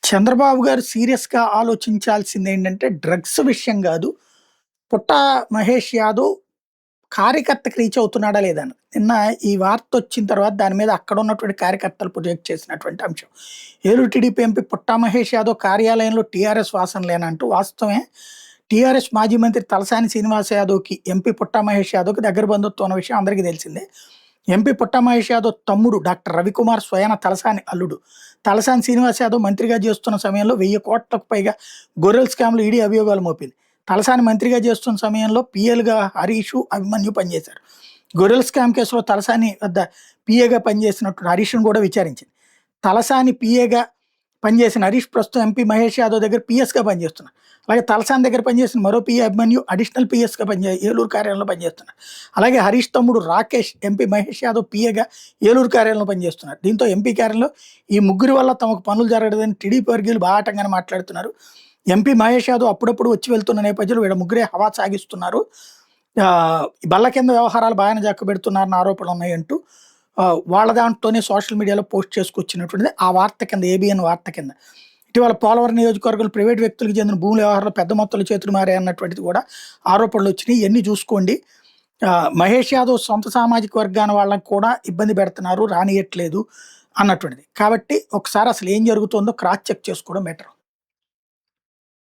చంద్రబాబు గారు సీరియస్‌గా ఆలోచించాల్సిందేంటంటే డ్రగ్స్ విషయం గాదు. పుట్ట మహేష్ యాదవ్ కార్యకర్తకి రీచ్ అవుతున్నాడా లేదా అన్నది. నిన్న ఈ వార్తొచ్చిన తర్వాత దాని మీద అక్కడున్నటువంటి కార్యకర్తలు ప్రొజెక్ట్ చేసినటువంటి అంశం. ఏలూరు టీడీపీ ఎంపీ పుట్టా మహేష్ యాదవ్ కార్యాలయంలో టీఆర్ఎస్ వాసనలేనంటూ వాస్తవమే. టీఆర్ఎస్ మాజీ మంత్రి తలసాని శ్రీనివాస్ యాదవ్‌కి ఎంపీ పుట్టా మహేష్ యాదవ్‌కి దగ్గర బంధుత్వం ఉన్న విషయం అందరికీ తెలిసిందే. ఎంపీ పుట్టా మహేష్ యాదవ్ తమ్ముడు డాక్టర్ రవికుమార్ స్వయాన తలసాని అల్లుడు. తలసాని శ్రీనివాస్ యాదవ్ మంత్రిగా చేస్తున్న సమయంలో 1000 కోట్లకు పైగా గొర్రెల స్కామ్‌లో ఈడీ అభియోగాలు మోపింది. తలసాని మంత్రిగా చేస్తున్న సమయంలో పీఎల్‌గా హరీషు, అభిమన్యు పనిచేశారు. గొర్రెల స్కామ్ కేసులో తలసాని వద్ద పీఏగా పనిచేసినటువంటి హరీష్‌ను కూడా విచారించింది. తలసాని పీఏగా పనిచేసిన హరీష్ ప్రస్తుతం ఎంపీ మహేష్ యాదవ్ దగ్గర పీఎస్‌గా పనిచేస్తున్నారు. అలాగే తలసాని దగ్గర పనిచేసిన మరో పీఏ అభిమన్యు అడిషనల్ పీఎస్‌గా ఏలూరు కార్యాలయంలో పనిచేస్తున్నారు. అలాగే హరీష్ తమ్ముడు రాకేష్ ఎంపీ మహేష్ యాదవ్ పీఏగా ఏలూరు కార్యాలయంలో పనిచేస్తున్నారు. దీంతో ఎంపీ కార్యాలయంలో ఈ ముగ్గురి వల్ల తమకు పనులు జరగలేదని టీడీపీ వర్గీయులు బాహాటంగానే మాట్లాడుతున్నారు. ఎంపీ మహేష్ యాదవ్ అప్పుడప్పుడు వచ్చి వెళ్తున్న నేపథ్యంలో వీళ్ళ ముగ్గురే హవా సాగిస్తున్నారు. బల్ల కింద వ్యవహారాలు బాగానే చక్కబెడుతున్నారన్న ఆరోపణలు ఉన్నాయంటూ వాళ్ళ దాంట్లోనే సోషల్ మీడియాలో పోస్ట్ చేసుకొచ్చినటువంటిది ఆ వార్త కింద, ఏబిఎన్ వార్త కింద. ఇటీవల పోలవరం నియోజకవర్గంలో ప్రైవేట్ వ్యక్తులకు చెందిన భూముల వ్యవహారంలో పెద్ద మొత్తంలో చేతులు మారాయి అన్నటువంటిది కూడా ఆరోపణలు వచ్చినాయి. ఇవన్నీ చూసుకోండి. మహేష్ యాదవ్ సొంత సామాజిక వర్గాన వాళ్ళని కూడా ఇబ్బంది పెడుతున్నారు, రానియట్లేదు అన్నటువంటిది. కాబట్టి ఒకసారి అసలు ఏం జరుగుతుందో క్రాస్ చెక్ చేసుకోవడం బెటర్.